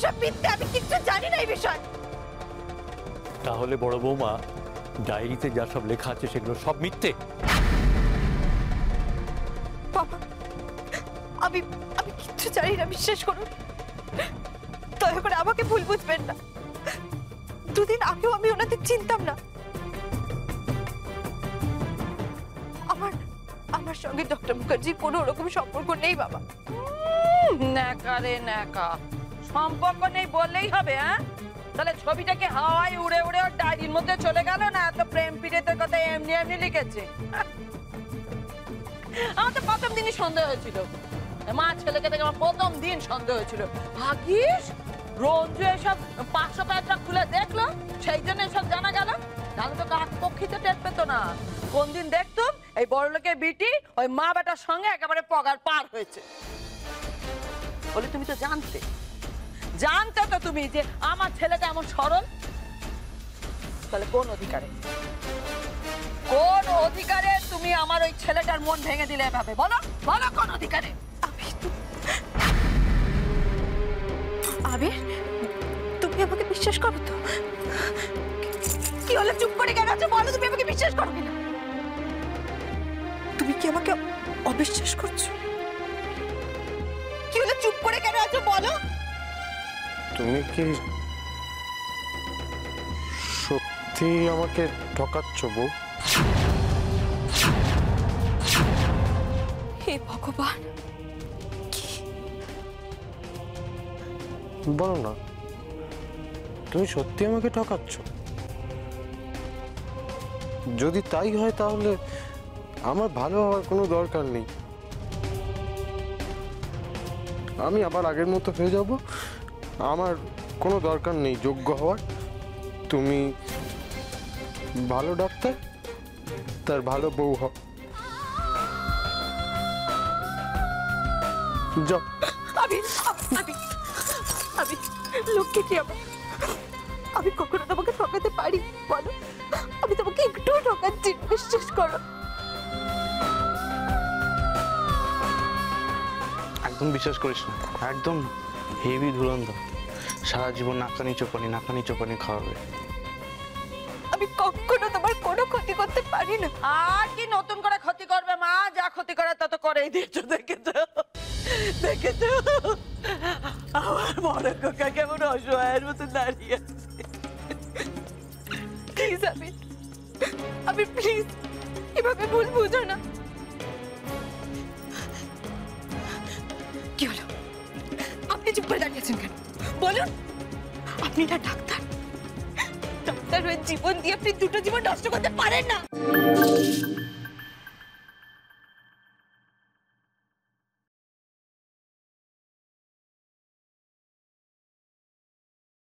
সব মিথ্যে, আমি কিচ্ছু জানি না এই বিষয়। তাহলে বড় বৌমা, ডায়েরিতে যা সব লেখা আছে সেগুলো সব মিথ্যে? বাবা, আমি আমি কিচ্ছু জানি না, বিশ্বাস করুন। দয়া করে আমাকে ভুল বুঝবেন না। দুদিন আগেও আমি ওনাদের চিনতাম না। আমার সঙ্গে ডক্টর মুখার্জির কোনো রকম সম্পর্ক নেই বাবা। ন্যাকা রে ন্যাকা, সম্পর্ক নেই বললেই হবে? হ্যাঁ, তাহলে ছবিটাকে হাওয়ায় উড়ে উড়ে ওর ডায়েরির মধ্যে চলে গেল না? এত প্রেম পীড়িতের কথা এমনি এমনি লিখেছে? আমার তো প্রথম দিনই সন্দেহ হয়েছিল, মা ছেলেকে দেখে আমার প্রথম দিন সন্দেহ হয়েছিল। ভাগিস রঞ্জু এসব 500 প্যাঁচটা খুলে দেখলো, সেই জন্য এসব জানা গেল। তাহলে তো কাক পক্ষিতে টের পেত না। কোন দিন দেখতুম এই বড় লোকের বিটি ওই মা বেটার সঙ্গে একেবারে পগার পার হয়েছে বলে। তুমি তো জানতে তো তুমি যে আমার ছেলেটা এমন সরল। তাহলে কোন অধিকারে তুমি আমার ওই ছেলেটার মন ভেঙে দিলে এভাবে? বলো বলো, কোন অধিকারে? আবির, তুমি আমাকে বিশ্বাস করো তো? কি হলো, চুপ করে কেন আছো? বলো, তুমি আমাকে বিশ্বাস করো কিনা? তুমি কি আমাকে অবিশ্বাস করছো? কি হলো, চুপ করে কেন আছো? বলো। তুমি কি সত্যি আমাকে ঠকাচ্ছ বউ? হে ভগবান, বলো না, তুমি সত্যি আমাকে ঠকাচ্ছ? যদি তাই হয় তাহলে আমার ভালো হওয়ার কোনো দরকার নেই। আমি আবার আগের মতো হয়ে যাব। আমার কোনো দরকার নেই যোগ্য হওয়ার। তুমি ভালো ডাক্তার, তার ভালো বউ হও। যাও। আমি লোককে কি আমি কখনো তোমাকে ঠকাতে পারি? বলো, আমি তোমাকে একটু ঠকাচ্ছি, বিশ্বাস করো। একদম বিশ্বাস করিস না, একদম হেভি ধুরন্ধর। সারা জীবন নাকানি চোপানি খাওয়াবে। আমি কখনো তোমার কোনো ক্ষতি করতে পারি না। আর কি নতুন করে ক্ষতি করবে? মা যা ক্ষতি করে তা তো করেই দিয়েছো। দেখেছো আমার বড় কাকা কেমন অসহায়ের মতো দাঁড়িয়ে আছে। প্লিজ আমি প্লিজ এভাবে ভুল বুঝো না। কি হলো, আপনি চুপ করে দাঁড়িয়েছেন কেন? বলুন, আপনি না ডাক্তার হয়ে জীবন দিয়ে আপনি দুটো জীবন নষ্ট করতে পারেন না।